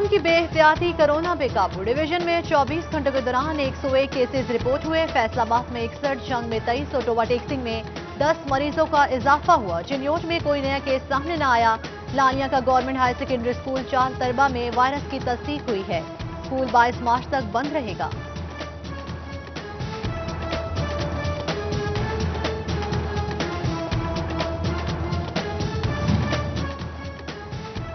حکام کی بے احتیاطی کورونا بے قابو ڈویژن میں 24 گھنٹوں کے دوران 101 کیسز رپورٹ ہوئے فیصل آباد میں 61 جنگ میں 23 اور ٹوبہ ٹیکسنگ میں 10 مریضوں کا اضافہ ہوا چنیوٹ میں کوئی نیا کیس سامنے نہ آیا لانیہ کا گورنمنٹ ہائی سیکنڈری اسکول 4 طلبہ میں وائرس کی تصدیق ہوئی ہے اسکول 22 مارچ تک بند رہے گا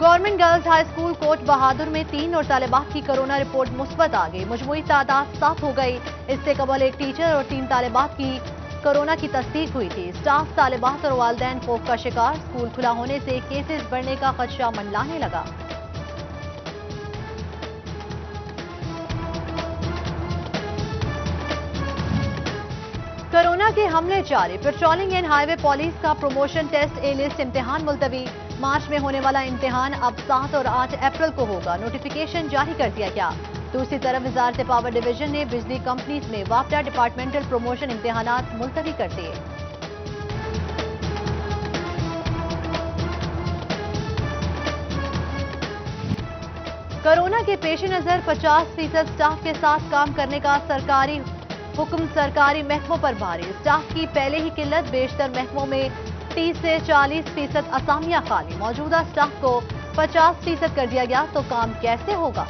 گورنمنٹ گرلز ہائی اسکول کوٹ بہادر میں 3 اور طالبات کی کورونا رپورٹ مثبت آ گئی مجموعی تعداد 7 ہو گئی اس سے قبل ایک ٹیچر اور 3 طالبات کی کورونا کی تصدیق ہوئی تھی اسٹاف طالبات اور والدین خوف کا شکار اسکول کھلا ہونے سے کیسز بڑھنے کا خدشہ منڈلانے لگا کورونا کے حملے جاری patrolling and high way police کا پروموشن ٹیسٹ اے لسٹ امتحان ملتوی مارچ میں ہونے والا امتحان اب 7 اور 8 اپریل کو ہوگا نوٹیفیکیشن جاری کر دیا گیا دوسری طرف وزارت پاور ڈویژن نے بجلی کمپنیز میں وابڈہ ڈپارٹمنٹل پروموشن امتحانات ملتوی کر دیے کورونا کے پیش نظر 50% سٹاف کے ساتھ کام کرنے کا سرکاری حکم سرکاری محکموں پر بھاری اسٹاف کی پہلے ہی قلت بیشتر محکموں میں 30 سے 40% اسامیاں خالی موجودہ اسٹاف کو 50% کر دیا گیا تو کام کیسے ہوگا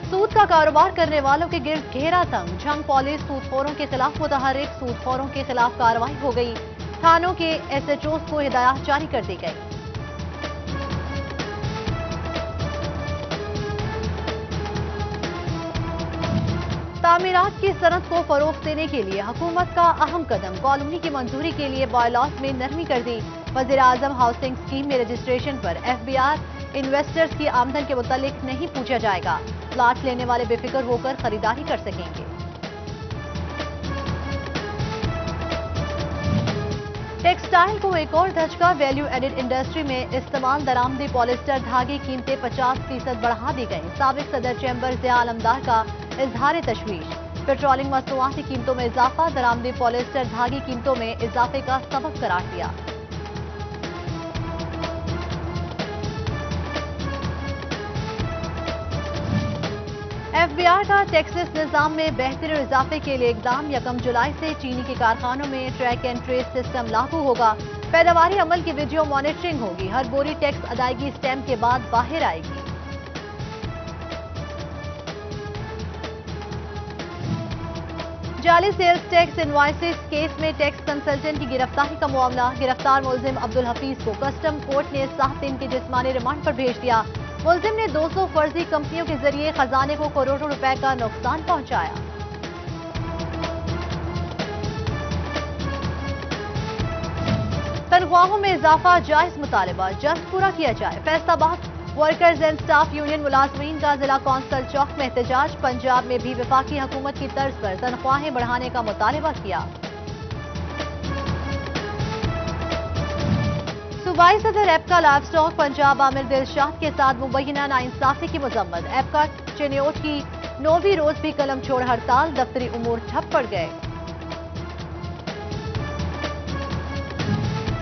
سود کا کاروبار کرنے والوں کے گرد گھیرا تنگ جھنگ پولیس سود خوروں کے خلاف متحرک سود خوروں کے خلاف کارروائی ہو گئی تھانوں کے ایس ایچ اوز کو ہدایات جاری کر دی گئی تعمیرات کی صنعت کو فروغ دینے کے لیے حکومت کا اہم قدم کالونی کی منظوری کے لیے بائی لاز میں نرمی کر دی وزیر اعظم ہاؤسنگ اسکیم میں رجسٹریشن پر ایف بی آر انویسٹرز کی آمدن کے متعلق نہیں پوچھا جائے گا پلاٹ لینے والے بے فکر ہو کر خریداری کر سکیں گے ٹیکسٹائل کو ایک اور دھچکا ویلیو ایڈڈ انڈسٹری میں استعمال درآمدی پولیسٹر دھاگے قیمتیں 50% بڑھا دی گئیں سابق صدر چیمبر ضیاء علمدار کا اظہار تشویش پیٹرولنگ مصنوعات کی قیمتوں میں اضافہ درآمدی پولیسٹر دھاگے قیمتوں میں اضافے کا سبب قرار دیا ایف بی آر کا ٹیکسس نظام میں بہتری اور اضافے کے لیے اقدام 1 جولائی سے چینی کے کارخانوں میں ٹریک اینڈ ٹریس سسٹم لاگو ہوگا پیداواری عمل کی ویڈیو مانیٹرنگ ہوگی ہر بوری ٹیکس ادائیگی اسٹیمپ کے بعد باہر آئے گی جعلی سیلز ٹیکس انوائسز کیس میں ٹیکس کنسلٹنٹ کی گرفتاری کا معاملہ گرفتار ملزم عبدالحفیظ کو کسٹم کورٹ نے 7 دن کے جسمانی ریمانڈ پر بھیج دیا ملزم نے 200 فرضی کمپنیوں کے ذریعے خزانے کو کروڑوں روپے کا نقصان پہنچایا تنخواہوں میں اضافہ جائز مطالبہ جلد پورا کیا جائے فیصل آباد ورکرز اینڈ سٹاف یونین ملازمین کا ضلع کونسل چوک میں احتجاج پنجاب میں بھی وفاقی حکومت کی طرز پر تنخواہیں بڑھانے کا مطالبہ کیا صوبائی صدر ایپکا لائف سٹاک پنجاب عامر دلشاد کے ساتھ مبینہ ناانصافی کی مذمت ایپکا چنیوٹ کی 9ویں روز بھی قلم چھوڑ ہڑتال دفتری امور ٹھپ پڑ گئے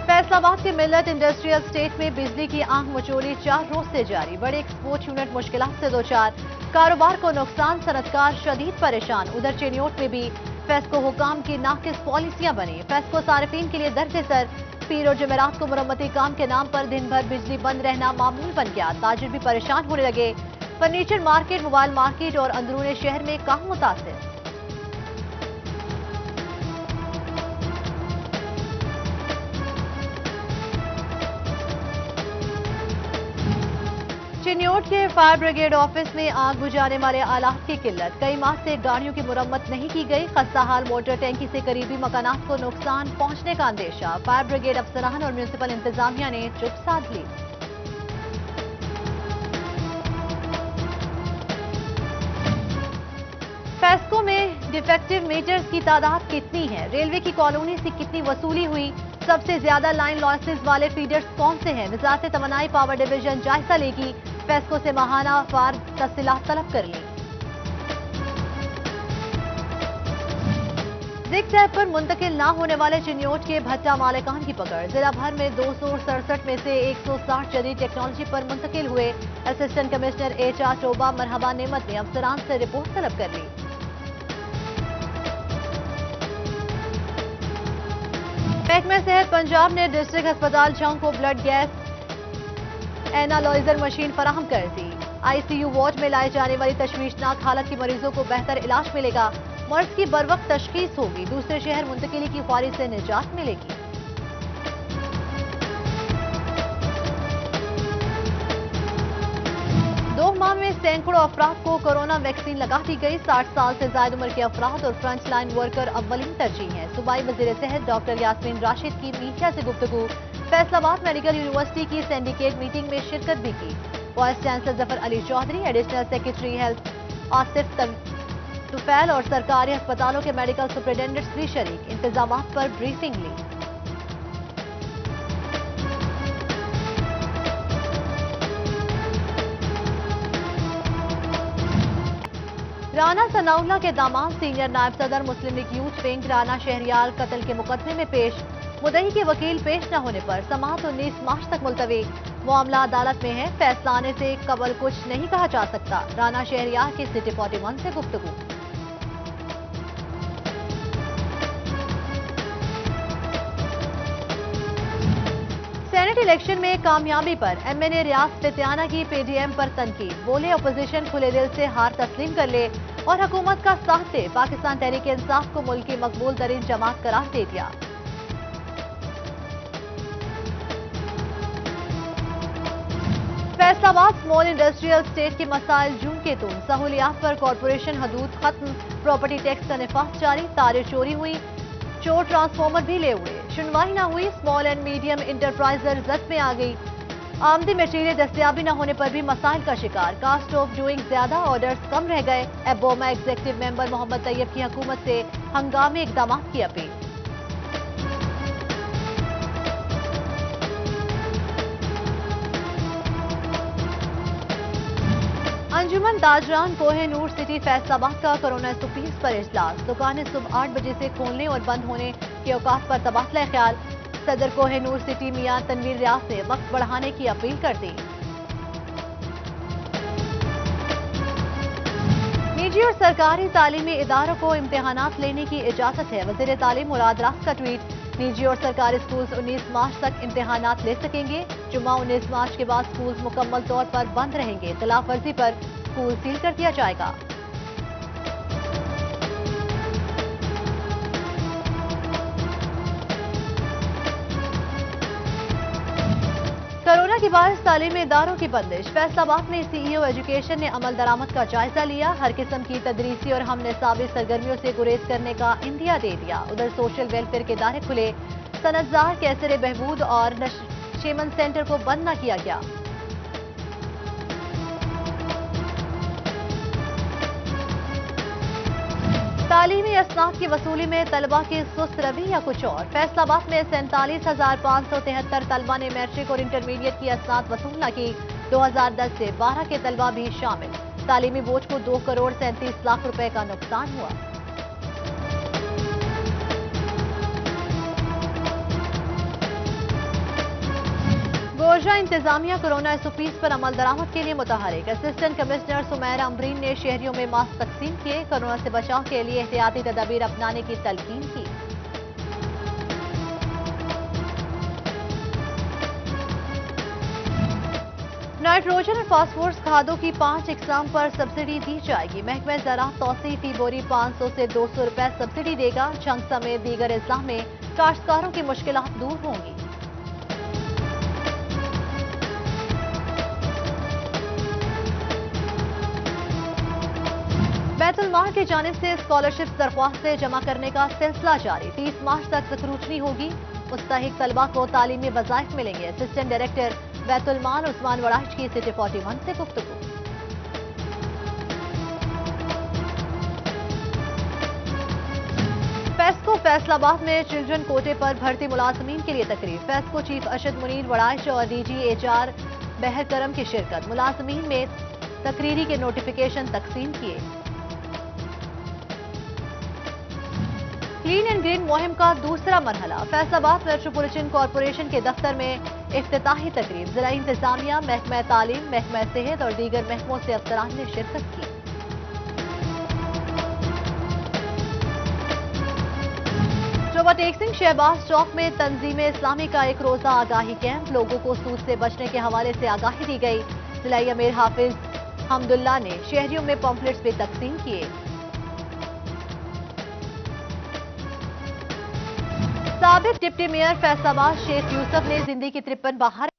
فیصل آباد کے ملت انڈسٹریل اسٹیٹ میں بجلی کی آنکھ مچولی 4 روز سے جاری بڑے ایکسپورٹ یونٹ مشکلات سے دوچار کاروبار کو نقصان صنعتکار شدید پریشان ادھر چینیوٹ میں بھی فیسکو حکام کی ناقص پالیسیاں بنی فیسکو صارفین کے لیے درد سر پیر اور جمعرات کو مرمتی کام کے نام پر دن بھر بجلی بند رہنا معمول بن گیا تاجر بھی پریشان ہونے لگے فرنیچر مارکیٹ موبائل مارکیٹ اور اندرون شہر میں کام متاثر چنیوٹ کے فائر بریگیڈ آفس میں آگ بجھانے والے آلات کی قلت کئی ماہ سے گاڑیوں کی مرمت نہیں کی گئی خستہ حال موٹر ٹینکی سے قریبی مکانات کو نقصان پہنچنے کا اندیشہ فائر بریگیڈ افسران اور میونسپل انتظامیہ نے چپ سادھ لی فیسکو میں ڈیفیکٹو میٹرز کی تعداد کتنی ہے ریلوے کی کالونی سے کتنی وصولی ہوئی سب سے زیادہ لائن لاسز والے فیڈرز کون سے ہیں وزارت توانائی پاور ڈویژن جائزہ لے گی فیسکو سے ماہانہ وار تفصیلات طلب کر لی जिक्स ऐप पर मुंतकिल ना होने वाले चिन्योट के भट्टा मालिकान की पकड़। जिला भर में 267 में से 160 जदीद टेक्नोलॉजी पर मुंतकिल हुए। असिस्टेंट कमिश्नर HR टोबा मरहबा नेमत ने अफसरान से रिपोर्ट तलब कर ली। महकमा सेहत पंजाब ने डिस्ट्रिक्ट अस्पताल झंग को ब्लड गैस एनालाइजर मशीन फराहम कर दी। ICU वार्ड में लाए जाने वाली तशवीशनाक हालत के मरीजों को बेहतर इलाज मिलेगा। मर्ज की बरवक्त तशखीस होगी। दूसरे शहर मुंतकिली की ख्वारी से निजात मिलेगी। दो माह में सैकड़ों अफराद को कोरोना वैक्सीन लगा दी गई। 60 साल से ज्यादा उम्र के अफराद और फ्रंट लाइन वर्कर अव्वलीन तरजीह हैं। सूबाई वजीर सेहत डॉक्टर यास्मीन राशिद की मीडिया से गुफ्तगू। फैसलाबाद मेडिकल यूनिवर्सिटी की सिंडिकेट मीटिंग में शिरकत भी की। Vice chancellor Zafar Ali Chaudhry, additional secretary health Asif Tufail और सरकारी अस्पतालों के मेडिकल सुपरिटेंडेंट्स भी शरीक। इंतजामात पर ब्रीफिंग ली। राना सनाउल्लाह के दामाद सीनियर नायब सदर मुस्लिम लीग यूथ विंग राना शहरियार कत्ल के मुकदमे में पेश। मुद्दई के वकील पेश न होने पर समाअत 19 मार्च तक मुलतवी। मामला अदालत में है, फैसला आने से कबल कुछ नहीं कहा जा सकता। राना शहरियार की सिटी 41 से गुफ्तगू। सेनेट इलेक्शन में कामयाबी पर MNA रियाज फितियाना की PDM पर तनकीद। बोले अपोजिशन खुले दिल से हार तस्लीम कर ले और हुकूमत का साथ दे। पाकिस्तान तहरीक इंसाफ को मुल्क की मकबूल तरीन जमात करार दे दिया। फैसलाबाद स्मॉल इंडस्ट्रियल स्टेट के मसाइल जूं के तुम। सहूलियात पर कॉरपोरेशन हदूद खत्म। प्रॉपर्टी टैक्स का निफाज जारी। तारें चोरी हुई, चोर ट्रांसफार्मर भी ले उड़े। सुनवाई न हुई। स्मॉल एंड मीडियम इंटरप्राइजर जद में आ गई। आमदी मटीरियल दस्तियाबी न होने पर भी मसाइल का शिकार। कास्ट ऑफ डूइंग ज्यादा, ऑर्डर्स कम रह गए। एबोमा एग्जीक्यूटिव मेंबर मोहम्मद तैयब की हुकूमत से हंगामी इकदाम की अपील। अंजुमन ताजरान कोहिनूर सिटी फैसलाबाद का कोरोना 120 पर इजलास। दुकानें सुबह 8 बजे से खोलने और बंद होने के औकात पर तबादला ख्याल। सदर कोहिनूर सिटी मियां तनवीर रियाज ने वक्त बढ़ाने की अपील कर दी। निजी और सरकारी तालीमी इदारों को इम्तिहानात लेने की इजाजत है। वजीर तालीम मुराद रास का ट्वीट। निजी और सरकारी स्कूल 19 मार्च तक इम्तिहानात ले सकेंगे। जुम्मा 19 मार्च के बाद स्कूल मुकम्मल तौर पर बंद रहेंगे। खिलाफ वर्जी पर स्कूल सील कर दिया जाएगा। कोरोना के बाद तालीमी इदारों की बंदिश। फैसलाबाद में CEO एजुकेशन ने अमल दरामद का जायजा लिया। हर किस्म की तदरीसी और हम निसाबी सरगर्मियों से गुरेज करने का इंदिया दे दिया। उधर सोशल वेलफेयर के इदारे खुले। सनतजार कैसरे बहबूद और नशेमन सेंटर को बंद न किया गया। तालीमी असनाद की वसूली में तलबा की सुस्त रवि या कुछ और। फैसलाबाद में 47,573 तलबा ने मैट्रिक और इंटरमीडिएट की असनाद वसूल न की। 2010 से 12 के तलबा भी शामिल। तालीमी बोझ को 2 करोड़ 37 लाख रुपए का नुकसान हुआ। गोरजा इंतजामिया कोरोना 120 पर अमल दरामद के लिए मुतहरिक। असिस्टेंट कमिश्नर सुमैरा अमरीन ने शहरियों में मास्क तकसीम किए। कोरोना से बचाव के लिए एहतियाती तदाबीर अपनाने की तलकीन की। नाइट्रोजन और फास्फोरस खादों की 5 इकसाम पर सब्सिडी दी जाएगी। महकमा ज़राअत तौसीफ फी बोरी 500 से 200 रुपए सब्सिडी देगा। जंग समेत दीगर अजला में काश्तकारों की मुश्किलात दूर होंगी। बैतुल माल की जानिब से स्कॉलरशिप दरख्वास्तें जमा करने का सिलसिला जारी। 30 मार्च तक स्क्रूटनी होगी। मुस्तहिक तलबा को तालीमी वज़ाइफ मिलेंगे। असिस्टेंट डायरेक्टर बैतुल माल उस्मान वड़ाइच की सिटी 41 से गुफ्तगू। फेस्को फैसलाबाद में चिल्ड्रन कोटे पर भर्ती मुलाजमीन के लिए तकरीर। फेस्को चीफ अरशद मुनीर वड़ाइच और DG HR बहर करम की शिरकत। मुलाजमीन में तकरीरी के नोटिफिकेशन तकसीम किए। क्लीन एंड ग्रीन मुहिम का दूसरा मरहला। फैसलाबाद मेट्रोपॉलिटन कॉरपोरेशन के दफ्तर में इफ्तिताही तकरीब। जिला इंतजामिया, महकमा तालीम, महकमा सेहत और दीगर महकमों से अफसरान ने शिरकत की। चौबा टेक सिंह शहबाज चौक में तंजीम इस्लामी का एक रोजा आगाही कैंप। लोगों को सूद से बचने के हवाले से आगाही दी गई। जिला अमीर हाफिज हमदुल्ला ने शहरियों में पम्फलेट्स भी तकसीम किए। साबिक डिप्टी मेयर फैसलाबाद शेख यूसुफ ने जिंदगी की 53 बहार